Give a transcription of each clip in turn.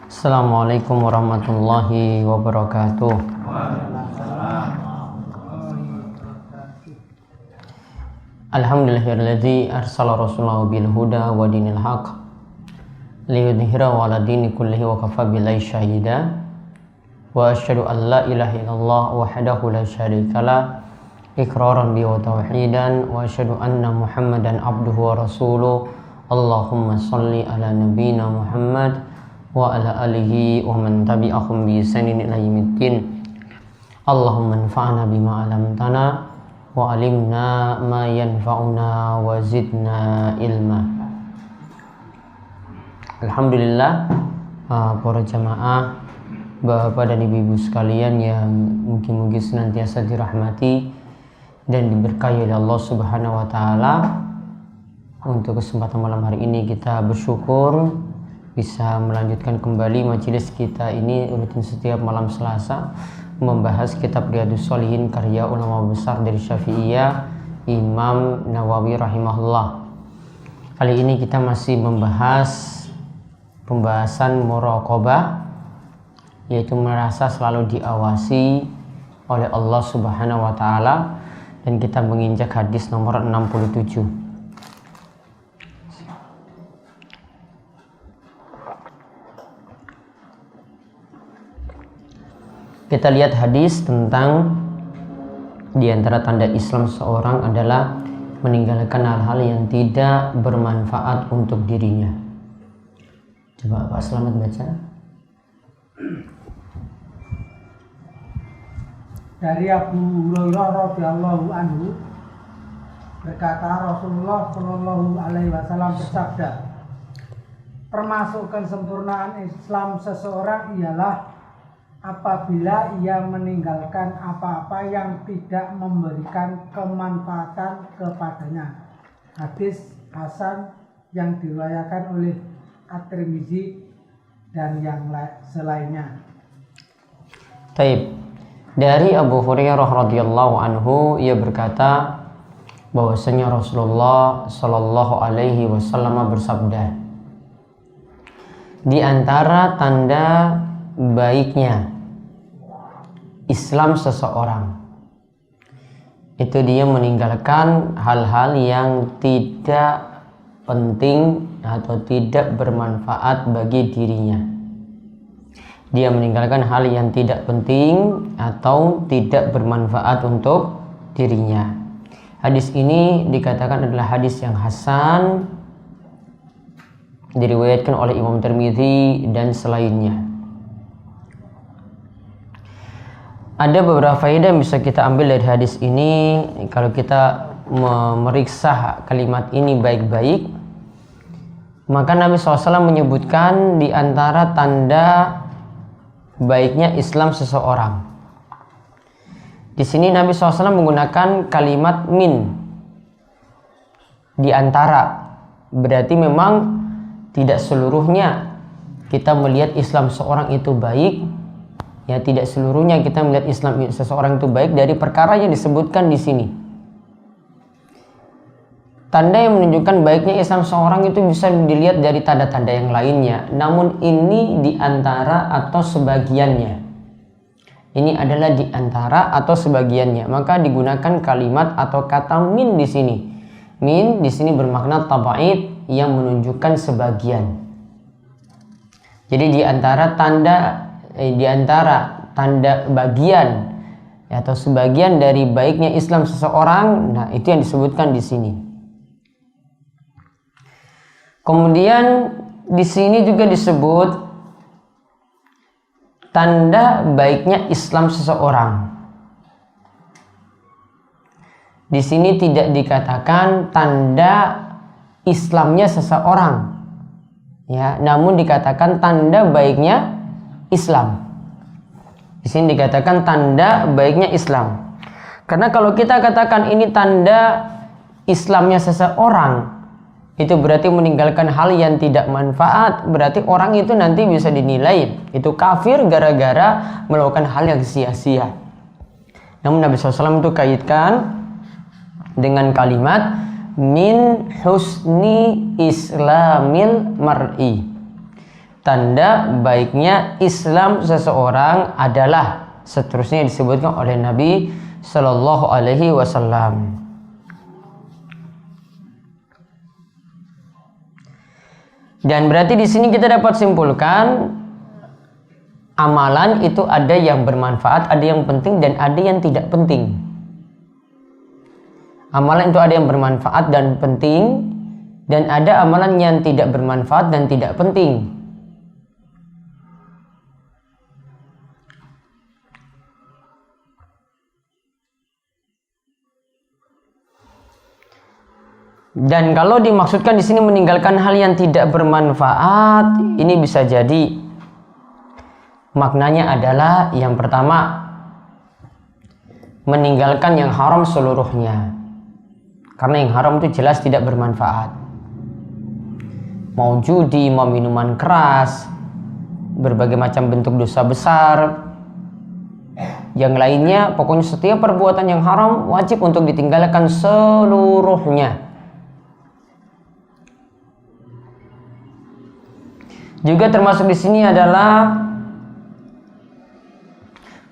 Assalamualaikum warahmatullahi wabarakatuh. Alhamdulillahilladzi arsala rasulahu bil huda wa dinil haq liyudhhirahu 'ala dini kullihi wa kafa billahi syahida. Wa asyhadu an la ilaha illallah wahdahu la syarikalah iqraran bi wa tauhidan wa asyhadu anna Muhammadan abduhu wa rasuluh. Allahumma shalli ala nabiyyina Muhammad wa ala alihi wa man tabi'ahum bi ihsanin ila yaumiddin. Allahumma anfa'na bima 'allamtana wa 'allimna ma yanfa'una wa zidna ilma. Alhamdulillah, para jamaah, Bapak dan Ibu-ibu sekalian yang mungkin senantiasa dirahmati dan diberkahi oleh Allah Subhanahu wa taala. Untuk kesempatan malam hari ini kita bersyukur bisa melanjutkan kembali majelis kita ini rutin setiap malam Selasa membahas kitab Riyadhus Shalihin karya ulama besar dari Syafi'iyah Imam Nawawi rahimahullah. Kali ini kita masih membahas pembahasan muraqabah, yaitu merasa selalu diawasi oleh Allah Subhanahu wa taala, dan kita menginjak hadis nomor 67. Kita lihat hadis tentang di antara tanda Islam seorang adalah meninggalkan hal-hal yang tidak bermanfaat untuk dirinya. Coba Pak Selamat baca. Dari Abu Hurairah radhiyallahu anhu berkata, Rasulullah Shallallahu alaihi wasallam bersabda, termasuk kesempurnaan Islam seseorang ialah apabila ia meninggalkan apa-apa yang tidak memberikan kemanfaatan kepadanya. Hadis hasan yang diriwayatkan oleh At-Tirmizi dan yang selainnya. Taib. Dari Abu Hurairah radhiyallahu anhu, ia berkata bahwasanya Rasulullah Shallallahu alaihi wasallam bersabda, di antara tanda baiknya Islam seseorang itu dia meninggalkan hal-hal yang tidak penting atau tidak bermanfaat bagi dirinya. Dia meninggalkan hal yang tidak penting atau tidak bermanfaat untuk dirinya. Hadis ini dikatakan adalah hadis yang hasan, diriwayatkan oleh Imam Tirmizi dan selainnya. Ada beberapa faedah yang bisa kita ambil dari hadis ini kalau kita memeriksa kalimat ini baik-baik. Maka Nabi SAW menyebutkan di antara tanda baiknya Islam seseorang. Di sini Nabi SAW menggunakan kalimat min, di antara. Berarti memang tidak seluruhnya kita melihat Islam seseorang itu baik. Ya, tidak seluruhnya kita melihat Islam seseorang itu baik dari perkara yang disebutkan di sini. Tanda yang menunjukkan baiknya Islam seorang itu bisa dilihat dari tanda-tanda yang lainnya. Namun ini di antara atau sebagiannya. Ini adalah di antara atau sebagiannya. Maka digunakan kalimat atau kata min di sini. Min di sini bermakna tabaid yang menunjukkan sebagian. Jadi di antara tanda bagian atau sebagian dari baiknya Islam seseorang, nah itu yang disebutkan di sini. Kemudian di sini juga disebut tanda baiknya Islam seseorang. Di sini tidak dikatakan tanda Islamnya seseorang, ya, namun dikatakan tanda baiknya Islam. Di sini dikatakan tanda baiknya Islam. Karena kalau kita katakan ini tanda Islamnya seseorang, itu berarti meninggalkan hal yang tidak manfaat. Berarti orang itu nanti bisa dinilai itu kafir gara-gara melakukan hal yang sia-sia. Namun Nabi SAW itu kaitkan dengan kalimat min husni islamil mar'i. Tanda baiknya Islam seseorang adalah, seterusnya disebutkan oleh Nabi Sallallahu Alaihi Wasallam. Dan berarti di sini kita dapat simpulkan amalan itu ada yang bermanfaat, ada yang penting, dan ada yang tidak penting. Amalan itu ada yang bermanfaat dan penting, dan ada amalan yang tidak bermanfaat dan tidak penting. Dan kalau dimaksudkan di sini meninggalkan hal yang tidak bermanfaat, ini bisa jadi maknanya adalah yang pertama, meninggalkan yang haram seluruhnya. Karena yang haram itu jelas tidak bermanfaat. Mau judi, mau minuman keras, berbagai macam bentuk dosa besar, yang lainnya, pokoknya setiap perbuatan yang haram wajib untuk ditinggalkan seluruhnya. Juga termasuk di sini adalah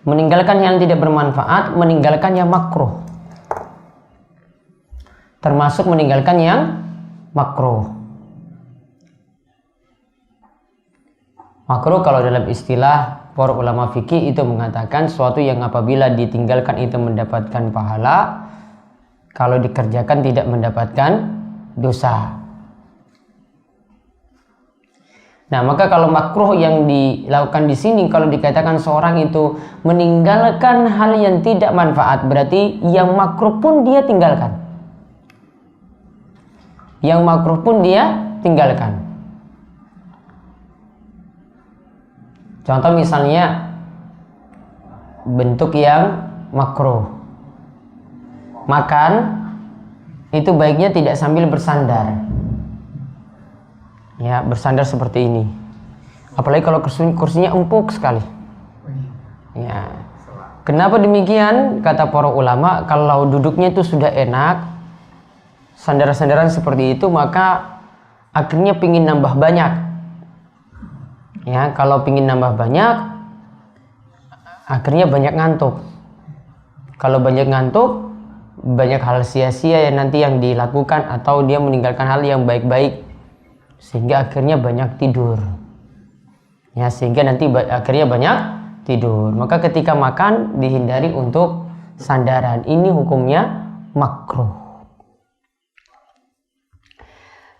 meninggalkan yang tidak bermanfaat, meninggalkan yang makruh. Termasuk meninggalkan yang makruh. Makruh kalau dalam istilah para ulama fikih itu mengatakan suatu yang apabila ditinggalkan itu mendapatkan pahala, kalau dikerjakan tidak mendapatkan dosa. Nah, maka kalau makruh yang dilakukan di sini, kalau dikatakan seorang itu meninggalkan hal yang tidak manfaat, berarti yang makruh pun dia tinggalkan. Yang makruh pun dia tinggalkan. Contoh misalnya bentuk yang makruh. Makan itu baiknya tidak sambil bersandar. Ya, bersandar seperti ini. Apalagi kalau kursinya empuk sekali. Ya. Kenapa demikian? Kata para ulama, kalau duduknya itu sudah enak, sandar-sandaran seperti itu, maka akhirnya pingin nambah banyak. Ya, kalau pingin nambah banyak, akhirnya banyak ngantuk. Kalau banyak ngantuk, banyak hal sia-sia yang nanti yang dilakukan, atau dia meninggalkan hal yang baik-baik, sehingga akhirnya banyak tidur. Ya, sehingga nanti akhirnya banyak tidur. Maka ketika makan dihindari untuk sandaran. Ini hukumnya makruh.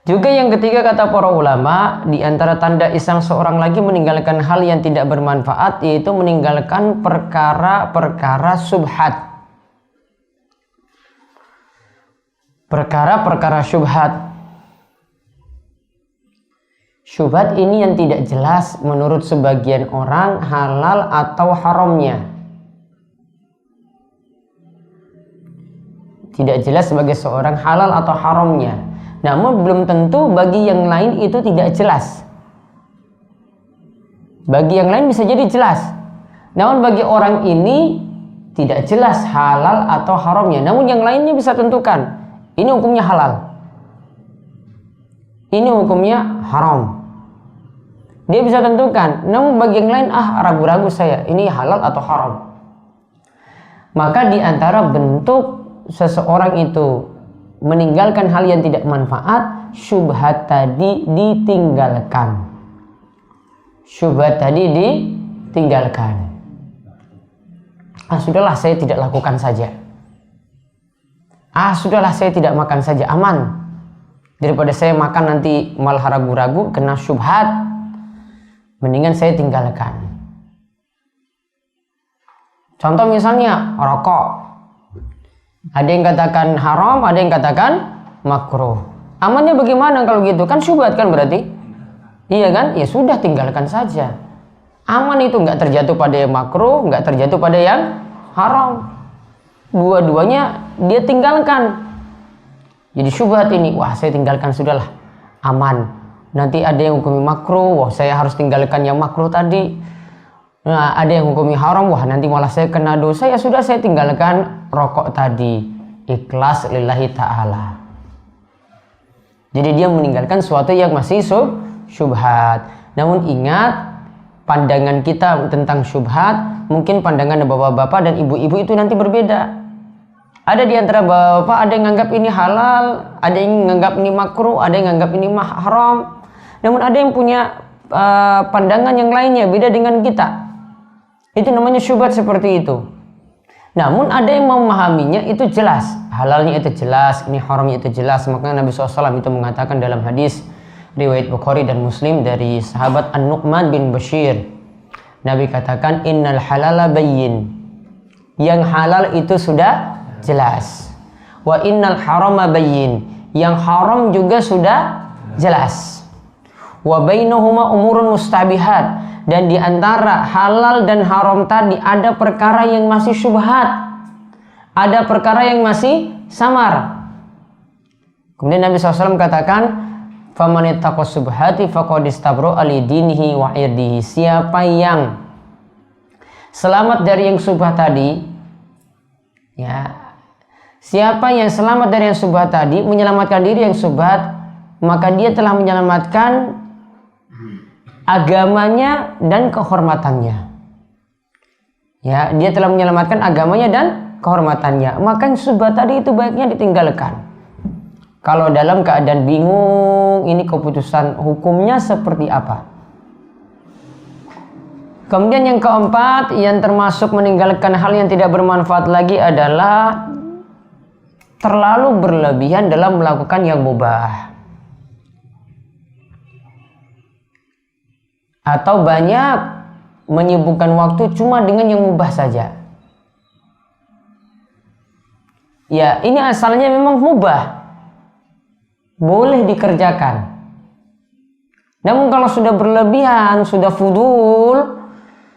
Juga yang ketiga kata para ulama, di antara tanda Islam seorang lagi meninggalkan hal yang tidak bermanfaat, yaitu meninggalkan perkara-perkara syubhat. Perkara-perkara syubhat. Syubhat ini yang tidak jelas menurut sebagian orang halal atau haramnya. Tidak jelas sebagai seorang halal atau haramnya. Namun belum tentu bagi yang lain itu tidak jelas. Bagi yang lain bisa jadi jelas. Namun bagi orang ini tidak jelas halal atau haramnya. Namun yang lainnya bisa tentukan. Ini hukumnya halal. Ini hukumnya haram. Dia bisa tentukan. Namun bagi yang lain, ragu-ragu saya, ini halal atau haram. Maka di antara bentuk seseorang itu meninggalkan hal yang tidak manfaat, syubhat tadi ditinggalkan. Syubhat tadi ditinggalkan. Sudahlah saya tidak lakukan saja. Sudahlah saya tidak makan saja, aman. Daripada saya makan nanti malah ragu-ragu, kena syubhat. Mendingan saya tinggalkan. Contoh misalnya rokok. Ada yang katakan haram, ada yang katakan makruh. Amannya bagaimana kalau gitu? Kan syubhat kan berarti? Iya kan? Ya sudah, tinggalkan saja. Aman itu, nggak terjatuh pada yang makruh, nggak terjatuh pada yang haram. Dua-duanya dia tinggalkan. Jadi syubhat ini, saya tinggalkan, sudahlah, aman. Nanti ada yang hukumi makruh, saya harus tinggalkan yang makruh tadi. Nah, ada yang hukumi haram, wah nanti malah saya kena dosa, ya sudah saya tinggalkan rokok tadi. Ikhlas lillahi ta'ala. Jadi dia meninggalkan sesuatu yang masih syubhat. Namun ingat, pandangan kita tentang syubhat, mungkin pandangan bapak-bapak dan ibu-ibu itu nanti berbeda. Ada di antara bapak, ada yang menganggap ini halal, ada yang menganggap ini makruh, ada yang menganggap ini haram. Namun ada yang punya pandangan yang lainnya, beda dengan kita. Itu namanya syubhat seperti itu. Namun ada yang memahaminya itu jelas, halalnya itu jelas, ini haramnya itu jelas. Maka Nabi SAW itu mengatakan dalam hadis riwayat Bukhari dan Muslim dari sahabat An-Nu'man bin Bashir, Nabi katakan innal halala bayyin, yang halal itu sudah jelas, wa innal harama bayyin, yang haram juga sudah jelas, wa bainahuma umurun mustabihat, dan di antara halal dan haram tadi ada perkara yang masih syubhat, ada perkara yang masih samar. Kemudian Nabi SAW katakan, faman ittaqa syubhati faqad istabra li dinihi wa irdihi. Siapa yang selamat dari yang syubhat tadi, ya, siapa yang selamat dari yang syubhat tadi, menyelamatkan diri yang syubhat, maka dia telah menyelamatkan agamanya dan kehormatannya. Ya, dia telah menyelamatkan agamanya dan kehormatannya. Maka syubhat tadi itu baiknya ditinggalkan. Kalau dalam keadaan bingung, ini keputusan hukumnya seperti apa. Kemudian yang keempat, yang termasuk meninggalkan hal yang tidak bermanfaat lagi adalah terlalu berlebihan dalam melakukan yang mubah. Atau banyak menyibukkan waktu cuma dengan yang mubah saja. Ya, ini asalnya memang mubah, boleh dikerjakan. Namun kalau sudah berlebihan, sudah fudul,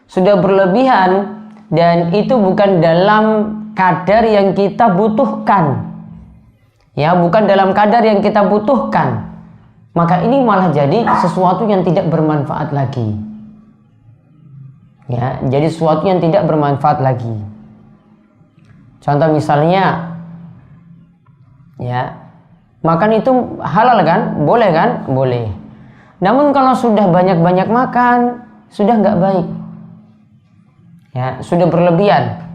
sudah berlebihan, dan itu bukan dalam kadar yang kita butuhkan, ya, bukan dalam kadar yang kita butuhkan, maka ini malah jadi sesuatu yang tidak bermanfaat lagi. Ya, jadi sesuatu yang tidak bermanfaat lagi. Contoh misalnya, ya, makan itu halal kan? Boleh kan? Boleh. Namun kalau sudah banyak-banyak makan, sudah nggak baik. Ya, sudah berlebihan,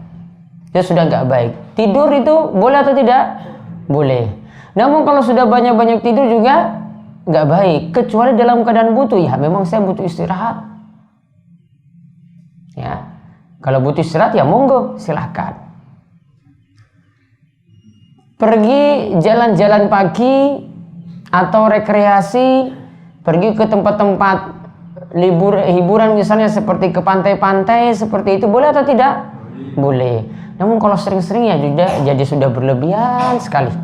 ya sudah nggak baik. Tidur itu boleh atau tidak? Boleh. Namun kalau sudah banyak-banyak tidur juga nggak baik, kecuali dalam keadaan butuh. Ya memang saya butuh istirahat, ya kalau butuh istirahat ya monggo silahkan. Pergi jalan-jalan pagi atau rekreasi, pergi ke tempat-tempat hiburan misalnya seperti ke pantai-pantai, seperti itu boleh atau tidak? Boleh. Namun kalau sering-sering ya jadi sudah berlebihan sekali,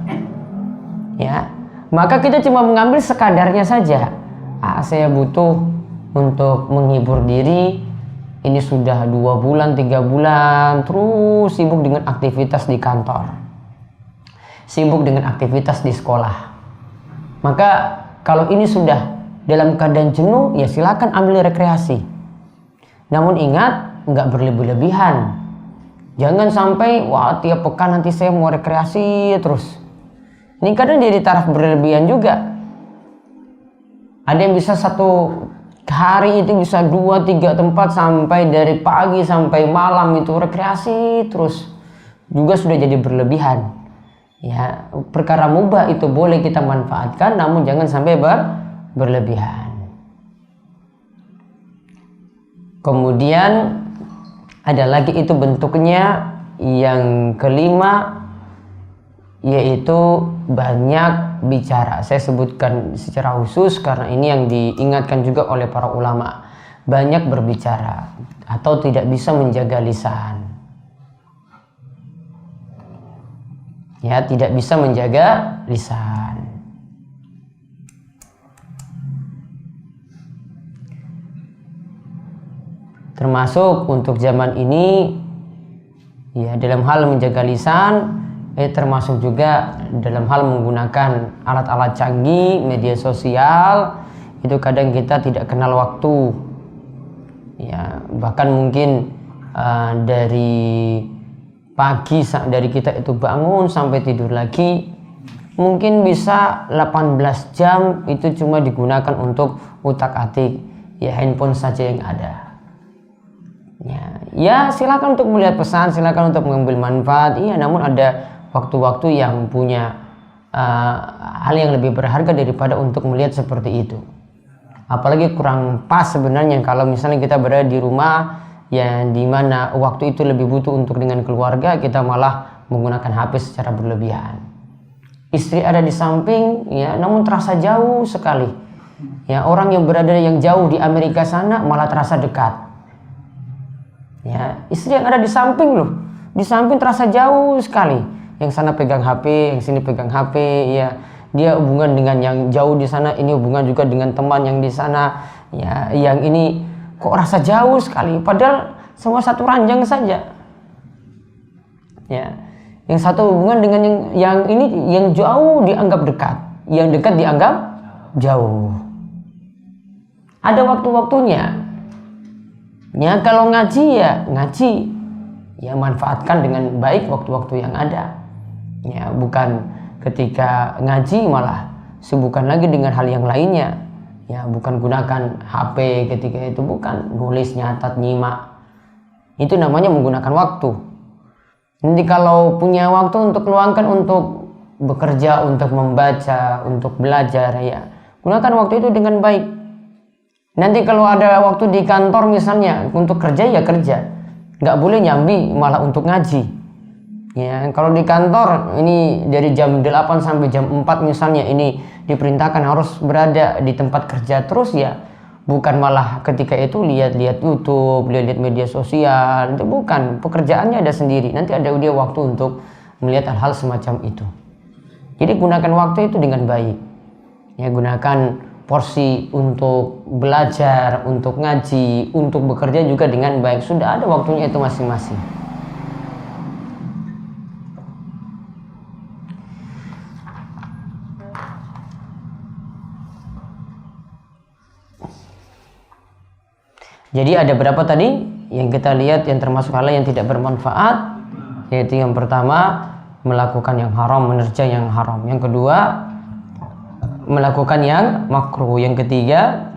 ya. Maka kita cuma mengambil sekadarnya saja. Saya butuh untuk menghibur diri. Ini sudah 2 bulan, 3 bulan terus sibuk dengan aktivitas di kantor, sibuk dengan aktivitas di sekolah. Maka kalau ini sudah dalam keadaan jenuh, ya silakan ambil rekreasi. Namun ingat, nggak berlebih-lebihan. Jangan sampai wah tiap pekan nanti saya mau rekreasi terus. Ini kadang jadi taraf berlebihan juga. Ada yang bisa satu hari itu bisa 2-3 tempat, sampai dari pagi sampai malam itu rekreasi terus, juga sudah jadi berlebihan. Ya, perkara mubah itu boleh kita manfaatkan, namun jangan sampai berlebihan. Kemudian ada lagi itu bentuknya yang kelima, yaitu banyak bicara. Saya sebutkan secara khusus karena ini yang diingatkan juga oleh para ulama. Banyak berbicara atau tidak bisa menjaga lisan. Ya, tidak bisa menjaga lisan. Termasuk untuk zaman ini, ya, dalam hal menjaga lisan, termasuk juga dalam hal menggunakan alat-alat canggih, media sosial, itu kadang kita tidak kenal waktu. Ya, bahkan mungkin dari pagi dari kita itu bangun sampai tidur lagi mungkin bisa 18 jam itu cuma digunakan untuk utak-atik ya handphone saja yang ada. Ya silakan untuk melihat pesan, silakan untuk mengambil manfaat. Iya, namun ada waktu-waktu yang punya hal yang lebih berharga daripada untuk melihat seperti itu. Apalagi kurang pas sebenarnya kalau misalnya kita berada di rumah yang dimana waktu itu lebih butuh untuk dengan keluarga, kita malah menggunakan HP secara berlebihan. Istri ada di samping, ya, namun terasa jauh sekali. Ya, orang yang berada yang jauh di Amerika sana malah terasa dekat. Ya, istri yang ada di samping loh, di samping terasa jauh sekali. Yang sana pegang HP, yang sini pegang HP, ya. Dia hubungan dengan yang jauh di sana, ini hubungan juga dengan teman yang di sana. Ya, yang ini kok rasa jauh sekali, padahal semua satu ranjang saja. Ya, yang satu hubungan dengan yang ini, yang jauh dianggap dekat, yang dekat dianggap jauh. Ada waktu-waktunya. Ya, kalau ngaji ya ngaji, ya manfaatkan dengan baik waktu-waktu yang ada. Ya, bukan ketika ngaji malah sibukkan lagi dengan hal yang lainnya. Ya, bukan gunakan HP ketika itu, bukan nulis, nyatat, nyimak. Itu namanya menggunakan waktu. Nanti kalau punya waktu untuk luangkan untuk bekerja, untuk membaca, untuk belajar, ya gunakan waktu itu dengan baik. Nanti kalau ada waktu di kantor misalnya untuk kerja, ya kerja. Nggak boleh nyambi malah untuk ngaji. Ya, kalau di kantor ini dari jam 8 sampai jam 4 misalnya ini diperintahkan harus berada di tempat kerja terus, ya bukan malah ketika itu lihat-lihat YouTube, lihat-lihat media sosial. Itu bukan, pekerjaannya ada sendiri. Nanti ada dia waktu untuk melihat hal-hal semacam itu. Jadi gunakan waktu itu dengan baik. Ya, gunakan porsi untuk belajar, untuk ngaji, untuk bekerja juga dengan baik. Sudah ada waktunya itu masing-masing. Jadi ada berapa tadi yang kita lihat yang termasuk hal yang tidak bermanfaat, yaitu yang pertama melakukan yang haram, menerja yang haram. Yang kedua melakukan yang makruh. Yang ketiga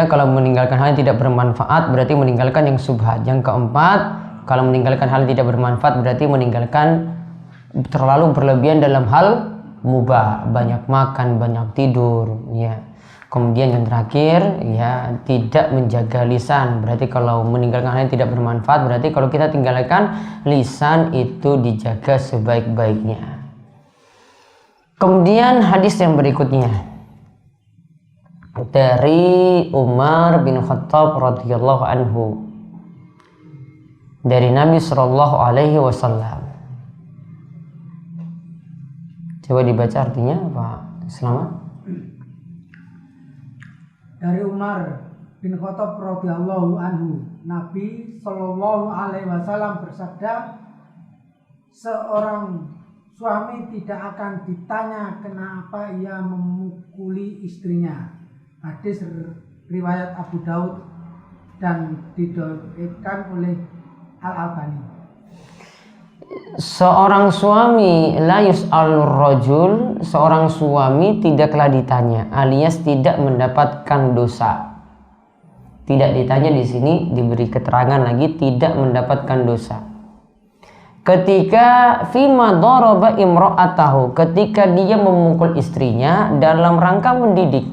kalau meninggalkan hal yang tidak bermanfaat berarti meninggalkan yang subhat. Yang keempat kalau meninggalkan hal yang tidak bermanfaat berarti meninggalkan terlalu berlebihan dalam hal mubah, banyak makan, banyak tidur, ya. Kemudian yang terakhir, ya, tidak menjaga lisan. Berarti kalau meninggalkan hal yang tidak bermanfaat berarti kalau kita tinggalkan lisan itu dijaga sebaik-baiknya. Kemudian hadis yang berikutnya dari Umar bin Khattab radhiyallahu anhu, dari Nabi sallallahu alaihi wasallam. Coba dibaca artinya, Pak Selamat. Dari Umar bin Khattab radhiyallahu anhu, Nabi sallallahu alaihi wasallam bersabda, seorang suami tidak akan ditanya kenapa ia memukuli istrinya. Hadis riwayat Abu Daud dan diriwayatkan oleh Al-Albani. Seorang suami la yus'alur rajul, seorang suami tidaklah ditanya, alias tidak mendapatkan dosa. Tidak ditanya di sini diberi keterangan lagi tidak mendapatkan dosa. Ketika fima daraba imra'atahu, ketika dia memukul istrinya dalam rangka mendidik.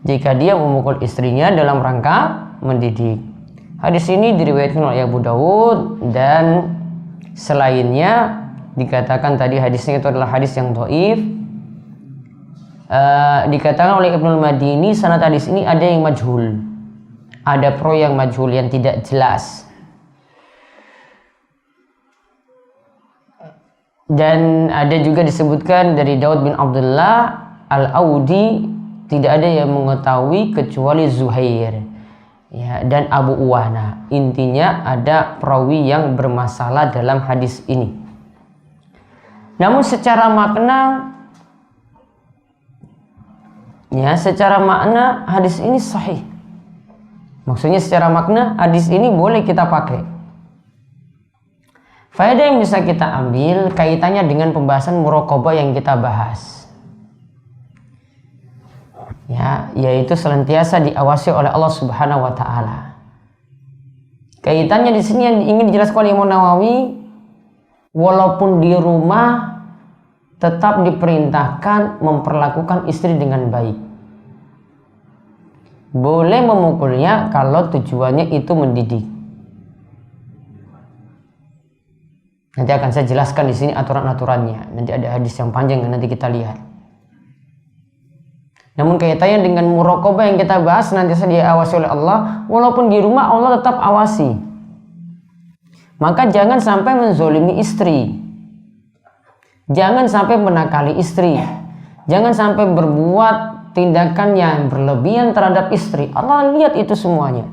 Jika dia memukul istrinya dalam rangka mendidik. Hadis ini diriwayatkan oleh Abu Dawud dan selainnya dikatakan tadi hadisnya itu adalah hadis yang dhaif. Dikatakan oleh Ibnul Madini sanad hadis ini ada yang majhul. Ada perawi yang majhul yang tidak jelas. Dan ada juga disebutkan dari Daud bin Abdullah Al-Audi tidak ada yang mengetahui kecuali Zuhair. Ya, dan Abu Uwana. Intinya ada perawi yang bermasalah dalam hadis ini. Namun secara makna Ya, secara makna hadis ini sahih. Maksudnya secara makna hadis ini boleh kita pakai. Faedah yang bisa kita ambil kaitannya dengan pembahasan muraqabah yang kita bahas. Ya, yaitu senantiasa diawasi oleh Allah Subhanahu wa taala. Kaitannya di sini yang ingin dijelaskan oleh Imam Nawawi, walaupun di rumah tetap diperintahkan memperlakukan istri dengan baik. Boleh memukulnya kalau tujuannya itu mendidik. Nanti akan saya jelaskan di sini aturan-aturannya. Nanti ada hadis yang panjang yang nanti kita lihat. Namun kaitannya dengan muraqabah yang kita bahas nanti saya diawasi oleh Allah, walaupun di rumah Allah tetap awasi. Maka jangan sampai menzolimi istri. Jangan sampai menakali istri. Jangan sampai berbuat tindakan yang berlebihan terhadap istri. Allah lihat itu semuanya.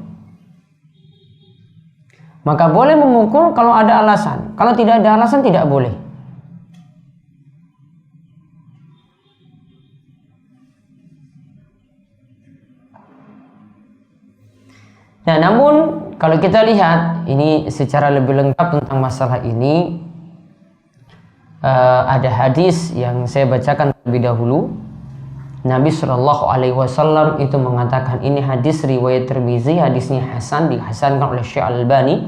Maka boleh memukul kalau ada alasan. Kalau tidak ada alasan tidak boleh. Nah, namun kalau kita lihat ini secara lebih lengkap tentang masalah ini, ada hadis yang saya bacakan terlebih dahulu. Nabi Shallallahu Alaihi Wasallam itu mengatakan, ini hadis riwayat Tirmizi, hadisnya hasan, dihasankan oleh Syekh Al-Albani.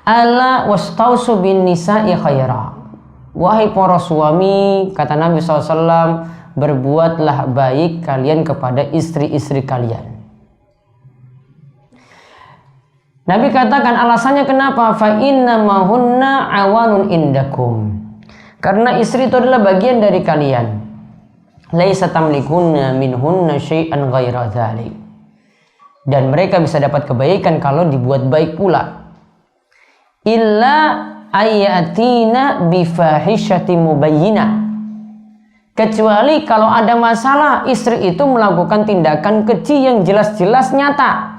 Ala wastausu bin nisa'i khaira. Wahai para suami, kata Nabi SAW, berbuatlah baik kalian kepada istri-istri kalian. Nabi katakan alasannya kenapa? Fa inna mahunna awanun indakum. Karena istri itu adalah bagian dari kalian. Laisa tamlikunna minhunna syai'an ghaira dzalik. Dan mereka bisa dapat kebaikan kalau dibuat baik pula. Illa ayatina bifahishati mubayyinah. Kecuali kalau ada masalah istri itu melakukan tindakan keji yang jelas-jelas nyata.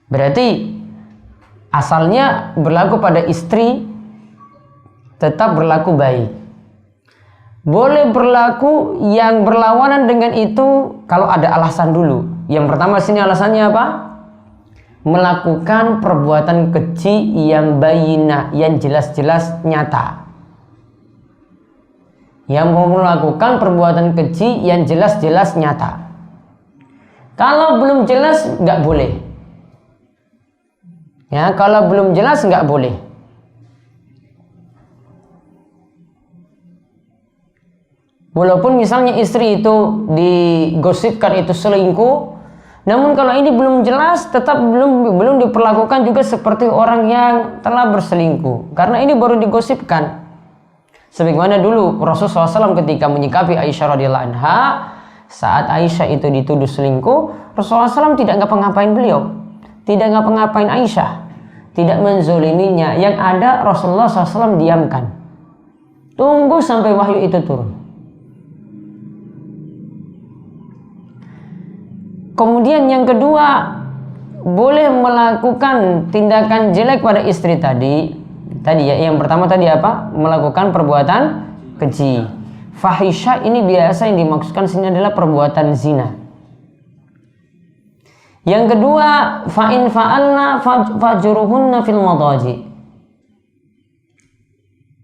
Berarti asalnya berlaku pada istri tetap berlaku baik. Boleh berlaku yang berlawanan dengan itu kalau ada alasan dulu. Yang pertama sini alasannya apa? Melakukan perbuatan keji yang bayina, yang jelas-jelas nyata. Yang mau melakukan perbuatan keji yang jelas-jelas nyata. Kalau belum jelas nggak boleh. Ya, kalau belum jelas nggak boleh. Walaupun misalnya istri itu digosipkan itu selingkuh, namun kalau ini belum jelas, tetap belum diperlakukan juga seperti orang yang telah berselingkuh, karena ini baru digosipkan. Sebagaimana dulu Rasulullah SAW ketika menyikapi Aisyah radhiyallahu anha, saat Aisyah itu dituduh selingkuh, Rasulullah SAW tidak ngapa-ngapain beliau. Tidak ngapa-ngapain Aisyah, tidak menzoliminya. Yang ada Rasulullah SAW diamkan, tunggu sampai wahyu itu turun. Kemudian yang kedua, boleh melakukan tindakan jelek pada istri tadi ya. Yang pertama tadi apa? Melakukan perbuatan keji. Fahisha ini biasa yang dimaksudkan sini adalah perbuatan zina. Yang kedua, fa'in fa'alna fajruhunna fil madaji.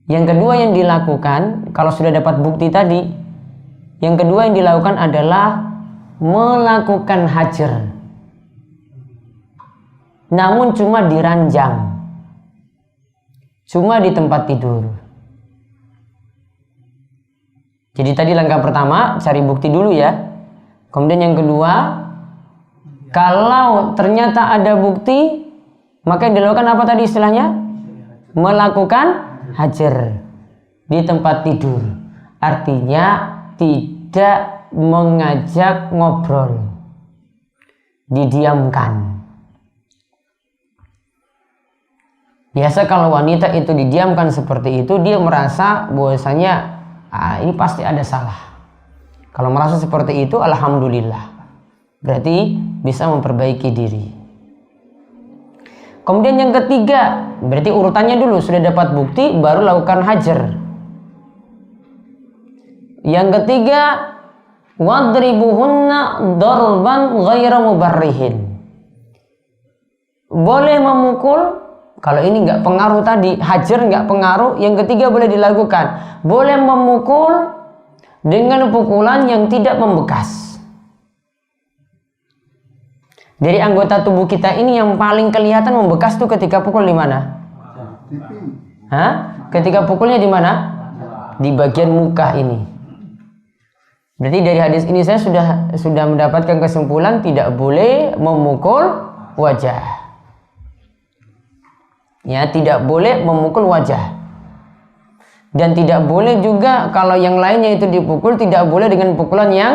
Yang kedua yang dilakukan, kalau sudah dapat bukti tadi, yang kedua yang dilakukan adalah melakukan hajar. Namun cuma di ranjang, cuma di tempat tidur. Jadi tadi langkah pertama, cari bukti dulu ya. Kemudian yang kedua, kalau ternyata ada bukti, maka yang dilakukan apa tadi istilahnya? Melakukan hajar di tempat tidur. Artinya tidak mengajak ngobrol, didiamkan. Biasa kalau wanita itu didiamkan seperti itu, dia merasa bahwasanya ini pasti ada salah. Kalau merasa seperti itu, alhamdulillah, berarti bisa memperbaiki diri. Kemudian yang ketiga, berarti urutannya dulu sudah dapat bukti, baru lakukan hajar. Yang ketiga, wadribuhunna darban ghaira mubarrihin. Boleh memukul, kalau ini nggak pengaruh tadi, hajar nggak pengaruh. Yang ketiga boleh dilakukan, boleh memukul dengan pukulan yang tidak membekas. Dari anggota tubuh kita ini yang paling kelihatan membekas tuh ketika pukul di mana? Hah? Ketika pukulnya di mana? Di bagian muka ini. Berarti dari hadis ini saya sudah mendapatkan kesimpulan tidak boleh memukul wajah. Ya, tidak boleh memukul wajah. Dan tidak boleh juga kalau yang lainnya itu dipukul, tidak boleh dengan pukulan yang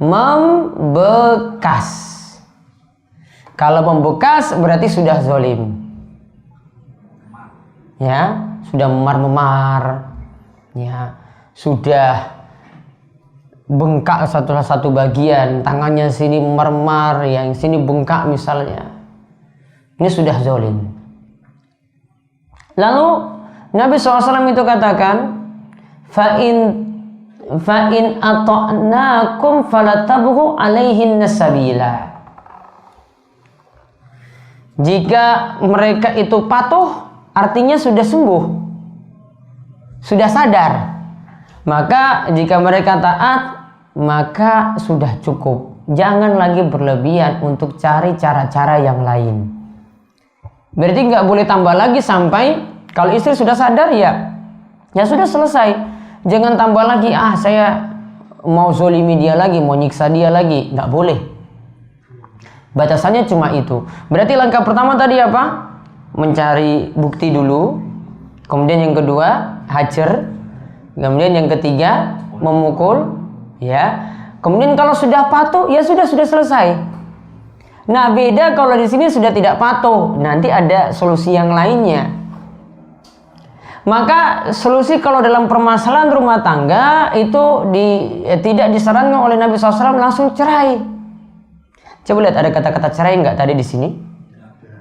membekas. Kalau membekas berarti sudah zalim. Ya, sudah memar-memar. Ya, sudah bengkak satu bagian, tangannya sini memar-memar, yang sini bengkak misalnya. Ini sudah zalim. Lalu Nabi SAW itu katakan, fa'in ata'nakum falatabghu alaihin nasabila. Jika mereka itu patuh, artinya sudah sembuh, sudah sadar. Maka jika mereka taat, maka sudah cukup. Jangan lagi berlebihan untuk cari cara-cara yang lain. Berarti nggak boleh tambah lagi sampai kalau istri sudah sadar ya sudah selesai. Jangan tambah lagi, saya mau zolimi dia lagi, mau nyiksa dia lagi. Nggak boleh. Batasannya cuma itu. Berarti langkah pertama tadi apa? Mencari bukti dulu. Kemudian yang kedua, hajar. Kemudian yang ketiga, memukul. Ya. Kemudian kalau sudah patuh, ya sudah selesai. Nah, beda kalau di sini sudah tidak patuh. Nanti ada solusi yang lainnya. Maka solusi kalau dalam permasalahan rumah tangga itu tidak disarankan oleh Nabi SAW langsung cerai. Coba lihat ada kata-kata cerai nggak tadi di sini?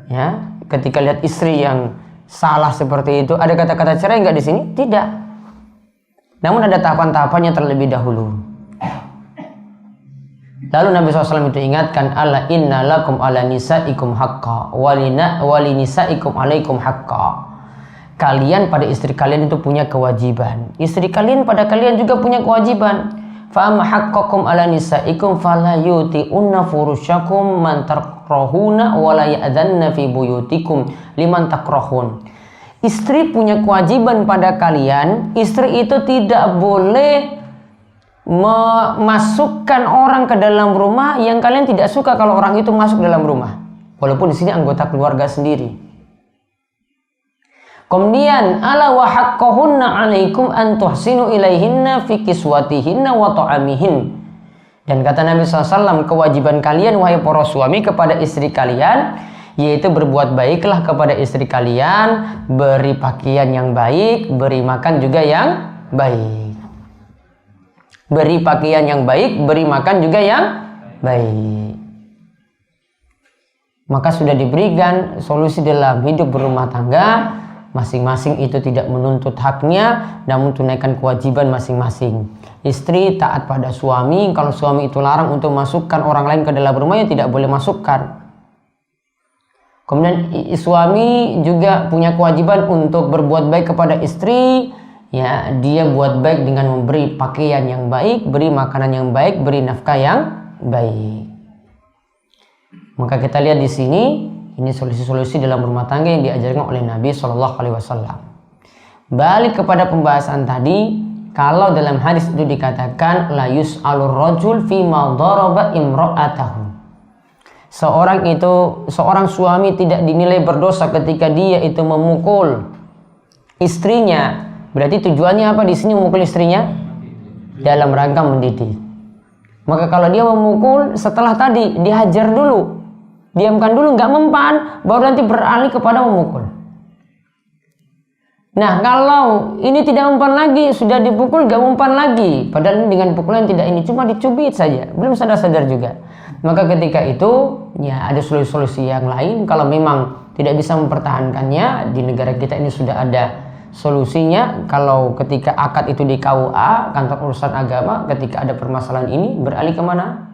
Ya, ketika lihat istri yang salah seperti itu, ada kata-kata cerai nggak di sini? Tidak. Namun ada tahapan-tahapannya terlebih dahulu. Lalu Nabi SAW itu ingatkan, ala inna lakum ala nisaikum haqqa wali nisaikum alaikum haqqa. Kalian pada istri kalian itu punya kewajiban. Istri kalian pada kalian juga punya kewajiban. Fa amma haqqakum ala nisaikum fala yuti'unna furushakum man takrahuna wa la ya'dhanna fi buyutikum liman takrahun. Istri punya kewajiban pada kalian. Istri itu tidak boleh memasukkan orang ke dalam rumah yang kalian tidak suka kalau orang itu masuk dalam rumah, walaupun di sini anggota keluarga sendiri. Kemudian ala wa haqqahunna 'alaikum an tuhsinu ilaihinna fi kiswatihinna wa ta'amihin. Dan kata Nabi SAW, kewajiban kalian wahai para suami kepada istri kalian yaitu berbuat baiklah kepada istri kalian, beri pakaian yang baik, beri makan juga yang baik. Beri pakaian yang baik, beri makan juga yang baik. Maka sudah diberikan solusi dalam hidup berumah tangga. Masing-masing itu tidak menuntut haknya, namun tunaikan kewajiban masing-masing. Istri taat pada suami. Kalau suami itu larang untuk masukkan orang lain ke dalam rumahnya, tidak boleh masukkan. Kemudian suami juga punya kewajiban untuk berbuat baik kepada istri. Ya, dia buat baik dengan memberi pakaian yang baik, beri makanan yang baik, beri nafkah yang baik. Maka kita lihat di sini, ini solusi-solusi dalam rumah tangga yang diajarkan oleh Nabi SAW. Balik kepada pembahasan tadi, kalau dalam hadis itu dikatakan la yus'alur rajul fi ma daraba imra'atahu. Seorang suami tidak dinilai berdosa ketika dia itu memukul istrinya. Berarti tujuannya apa di sini memukul istrinya? Dalam rangka mendidik. Maka kalau dia memukul setelah tadi dihajar dulu, diamkan dulu, nggak mempan, baru nanti beralih kepada memukul. Nah, kalau ini tidak mempan lagi, sudah dipukul nggak mempan lagi, padahal dengan pukulan tidak ini cuma dicubit saja, belum sadar-sadar juga. Maka ketika itu ya ada solusi-solusi yang lain. Kalau memang tidak bisa mempertahankannya, di negara kita ini sudah ada solusinya kalau ketika akad itu di KUA, kantor urusan agama, ketika ada permasalahan ini beralih kemana?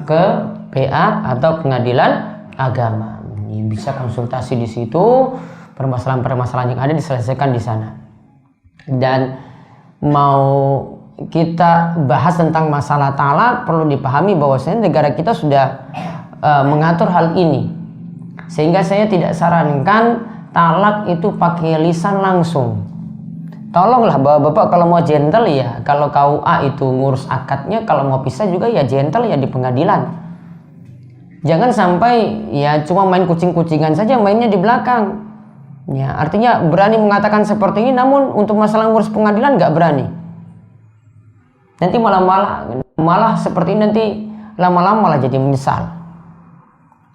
Ke PA atau pengadilan agama. Ini bisa konsultasi di situ, permasalahan-permasalahan yang ada diselesaikan di sana. Dan mau kita bahas tentang masalah talak, perlu dipahami bahwasanya negara kita sudah mengatur hal ini, sehingga saya tidak sarankan talak itu pakai lisan langsung. Tolonglah bapak-bapak kalau mau gentle ya, kalau KUA itu ngurus akadnya, kalau mau pisah juga ya gentle ya di pengadilan. Jangan sampai ya cuma main kucing-kucingan saja, mainnya di belakang. Ya, artinya berani mengatakan seperti ini, namun untuk masalah ngurus pengadilan nggak berani. Nanti malah seperti ini, nanti lama-lama malah jadi menyesal.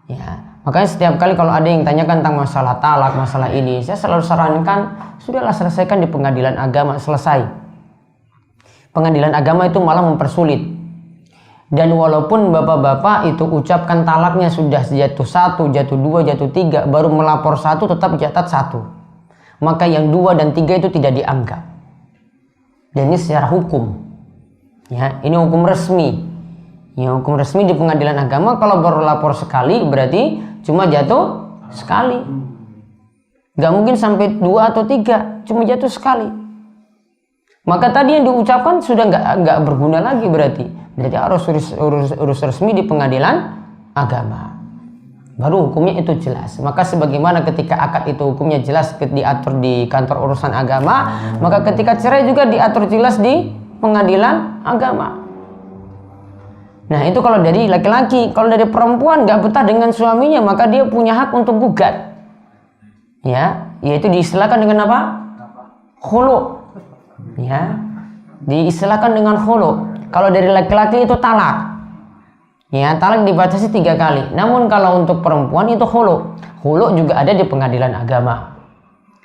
Ya. Makanya setiap kali kalau ada yang tanyakan tentang masalah talak, masalah ini, saya selalu sarankan, sudahlah selesaikan di pengadilan agama, selesai. Pengadilan agama itu malah mempersulit. Dan walaupun bapak-bapak itu ucapkan talaknya sudah jatuh 1, jatuh 2, jatuh 3, baru melapor 1 tetap catat 1. Maka yang 2 dan 3 itu tidak dianggap. Dan ini secara hukum. Ya, ini hukum resmi. Ya, hukum resmi di pengadilan agama, kalau baru lapor sekali berarti cuma jatuh sekali. Gak mungkin sampai 2 atau 3, cuma jatuh sekali. Maka tadi yang diucapkan sudah nggak berguna lagi, berarti harus urus resmi di pengadilan agama. Baru hukumnya itu jelas. Maka sebagaimana ketika akad itu hukumnya jelas diatur di kantor urusan agama, maka ketika cerai juga diatur jelas di pengadilan agama. Nah itu kalau dari laki-laki. Kalau dari perempuan nggak betah dengan suaminya, maka dia punya hak untuk gugat. Ya, yaitu diistilahkan dengan apa? Khulu. Ya, diistilahkan dengan khulu. Kalau dari laki-laki itu talak. Ya, talak dibatasi 3 kali. Namun kalau untuk perempuan itu khulu. Khulu juga ada di pengadilan agama.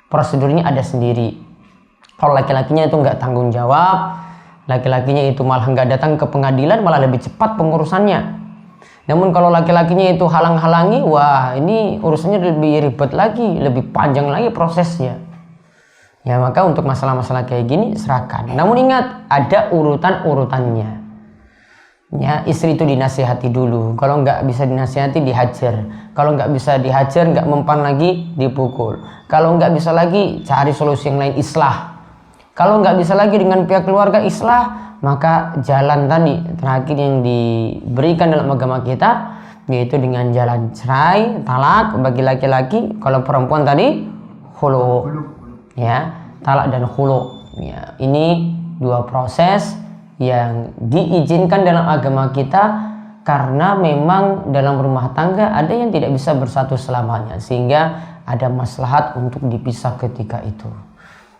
Prosedurnya ada sendiri. Kalau laki-lakinya itu nggak tanggung jawab, laki-lakinya itu malah nggak datang ke pengadilan, malah lebih cepat pengurusannya. Namun kalau laki-lakinya itu halang-halangi, wah ini urusannya lebih ribet lagi, lebih panjang lagi prosesnya. Ya maka untuk masalah-masalah kayak gini serahkan. Namun ingat, ada urutan-urutannya. Ya, istri itu dinasihati dulu. Kalau nggak bisa dinasihati, dihajar. Kalau nggak bisa dihajar, nggak mempan lagi, dipukul. Kalau nggak bisa lagi, cari solusi yang lain, islah. Kalau nggak bisa lagi dengan pihak keluarga islah, maka jalan tadi terakhir yang diberikan dalam agama kita, yaitu dengan jalan cerai, talak bagi laki-laki. Kalau perempuan tadi khulu, ya, talak dan khulu. Ya, ini 2 proses yang diizinkan dalam agama kita, karena memang dalam rumah tangga ada yang tidak bisa bersatu selamanya, sehingga ada maslahat untuk dipisah ketika itu.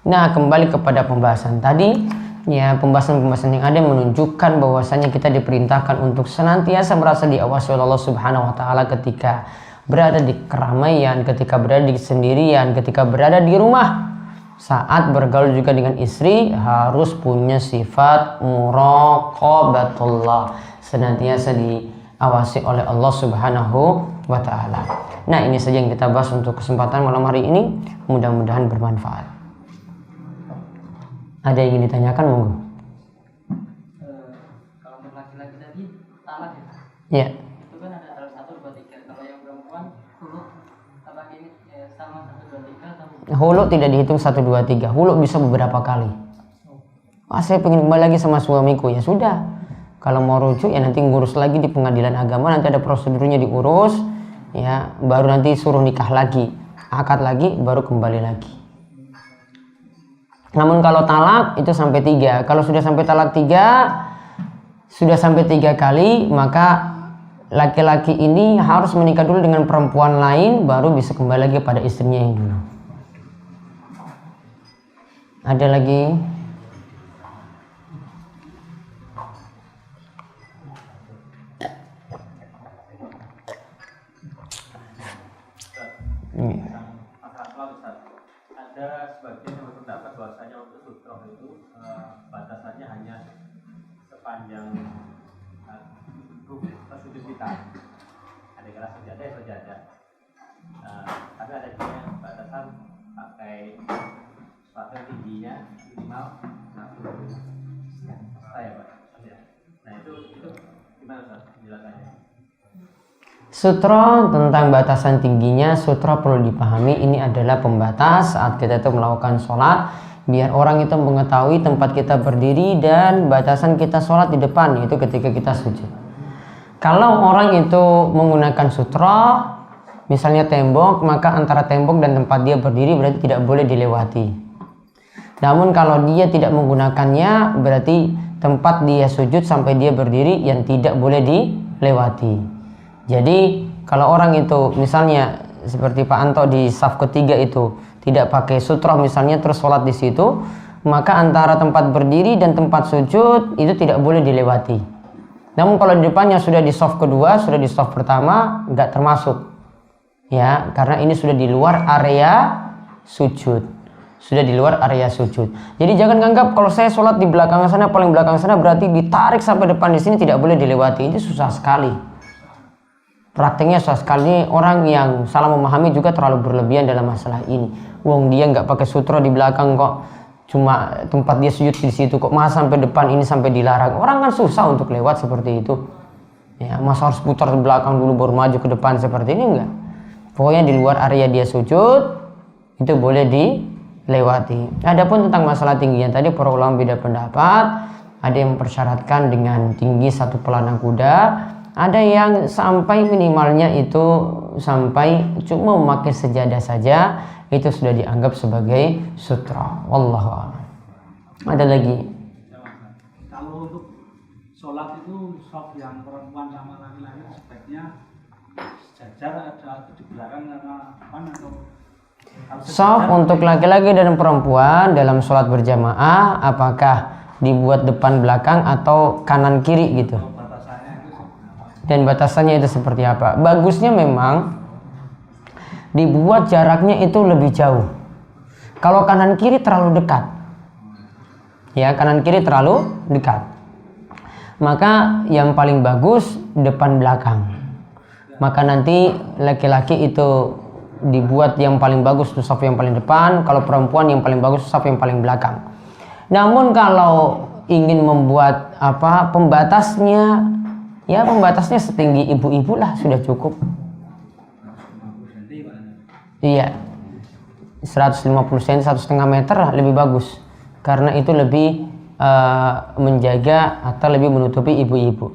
Nah, kembali kepada pembahasan tadi, ya, pembahasan-pembahasan yang ada menunjukkan bahwasanya kita diperintahkan untuk senantiasa merasa diawasi oleh Allah Subhanahu wa taala ketika berada di keramaian, ketika berada di kesendirian, ketika berada di rumah. Saat bergaul juga dengan istri harus punya sifat muraqabatullah, senantiasa diawasi oleh Allah Subhanahu wa taala. Nah, ini saja yang kita bahas untuk kesempatan malam hari ini, mudah-mudahan bermanfaat. Ada yang ingin ditanyakan, monggo. Kalau untuk laki-laki tadi talak Ya. Itu kan ada 1, 2, 3. Kalau yang perempuan hulu, apa ini sama 1, 2, 3 atau? Hulu tidak dihitung 1, 2, 3. Hulu bisa beberapa kali. Saya pengen kembali lagi sama suamiku, ya sudah. Kalau mau rujuk ya nanti ngurus lagi di pengadilan agama, nanti ada prosedurnya diurus, ya baru nanti suruh nikah lagi, akad lagi, baru kembali lagi. Namun kalau talak itu sampai 3. Kalau sudah sampai talak 3, sudah sampai 3 kali, maka laki-laki ini harus menikah dulu dengan perempuan lain, baru bisa kembali lagi pada istrinya yang dulu. Ada lagi? Ada sebagian yang berpendapat bahwasanya untuk sutroh itu batasannya hanya sepanjang sudut kita. Ada keras sajadah. Tapi ada juga yang batasan pakai yang tingginya minimal 1 hasta ya Pak. Nah itu gimana Ustaz penjelasannya? Sutra tentang batasan tingginya, sutra perlu dipahami ini adalah pembatas saat kita itu melakukan sholat, biar orang itu mengetahui tempat kita berdiri dan batasan kita sholat di depan, yaitu ketika kita sujud. Kalau orang itu menggunakan sutra, misalnya tembok, maka antara tembok dan tempat dia berdiri berarti tidak boleh dilewati. Namun kalau dia tidak menggunakannya, berarti tempat dia sujud sampai dia berdiri yang tidak boleh dilewati. Jadi kalau orang itu misalnya seperti Pak Anto di saf ketiga itu tidak pakai sutra misalnya terus sholat di situ, maka antara tempat berdiri dan tempat sujud itu tidak boleh dilewati. Namun kalau di depannya sudah di saf kedua, sudah di saf pertama, nggak termasuk, ya, karena ini sudah di luar area sujud, sudah di luar area sujud. Jadi jangan nganggap kalau saya sholat di belakang sana, paling belakang sana berarti ditarik sampai depan di sini tidak boleh dilewati. Itu susah sekali. Prakteknya susah sekali. Orang yang salah memahami juga terlalu berlebihan dalam masalah ini. Wong dia nggak pakai sutra di belakang kok, cuma tempat dia sujud di situ kok, masa sampai depan ini sampai dilarang. Orang kan susah untuk lewat seperti itu. Ya, masa harus putar ke belakang dulu baru maju ke depan seperti ini enggak. Pokoknya di luar area dia sujud itu boleh dilewati. Adapun tentang masalah tingginya tadi para ulama beda pendapat. Ada yang mempersyaratkan dengan tinggi satu pelana kuda. Ada yang sampai minimalnya itu sampai cuma memakai sejadah saja, itu sudah dianggap sebagai sutra. Wallahu a'lam. Ada lagi? Kalau untuk sholat itu shaf yang perempuan sama laki-laki sebaiknya sejajar ada di belakang sama depan atau Shaf untuk laki-laki dan perempuan dalam sholat berjamaah apakah dibuat depan belakang atau kanan kiri gitu? Dan batasannya itu seperti apa? Bagusnya memang dibuat jaraknya itu lebih jauh. Kalau kanan kiri terlalu dekat, ya kanan kiri terlalu dekat, maka yang paling bagus depan belakang. Maka nanti laki-laki itu dibuat yang paling bagus itu saf yang paling depan, kalau perempuan yang paling bagus saf yang paling belakang. Namun kalau ingin membuat pembatasnya, ya pembatasnya setinggi ibu-ibu lah sudah cukup. Iya, 150 cm, 1,5 meter lah lebih bagus, karena itu lebih menjaga atau lebih menutupi ibu-ibu.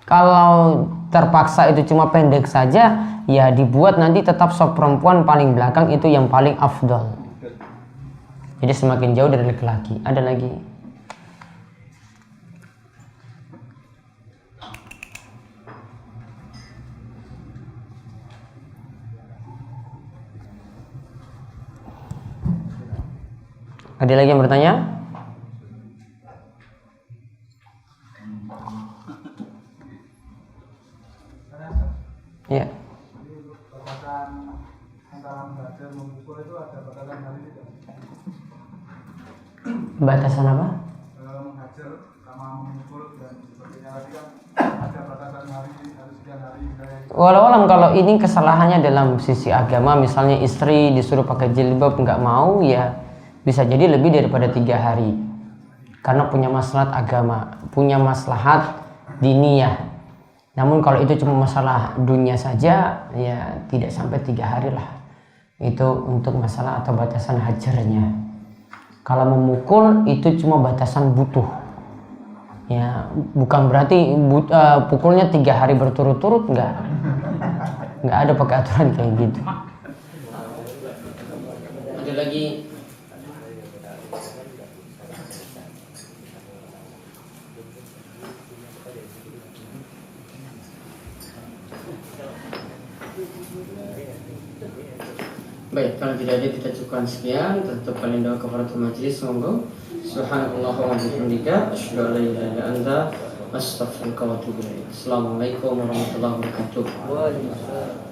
Kalau terpaksa itu cuma pendek saja, ya dibuat nanti tetap saf perempuan paling belakang itu yang paling afdal. Jadi semakin jauh dari laki-laki. Ada lagi? Ada lagi yang bertanya? Ya. batasan antara membaca memukul itu ada batasan hari tidak? Batasan apa? Menghajar sama memukul dan sebagainya tadi kan ada batasan hari sekian hari. Walau kalau ini kesalahannya dalam sisi agama, misalnya istri disuruh pakai jilbab nggak mau, ya bisa jadi lebih daripada 3 hari karena punya maslahat agama, punya maslahat diniyah. Namun kalau itu cuma masalah dunia saja, ya tidak sampai 3 hari lah. Itu untuk masalah atau batasan hajarnya. Kalau memukul itu cuma batasan butuh, ya bukan berarti pukulnya 3 hari berturut-turut, nggak ada pakai aturan kayak gitu. Ada lagi? Baik, kalau tidak ada kita cukupkan sekian. Tetap kalian doa kafaratul majlis, monggo. Subhanallah wa bihamdika, asyhadu an la ilaha illa anta, astaghfiruka wa atubu ilaik. Assalamualaikum warahmatullahi wabarakatuh.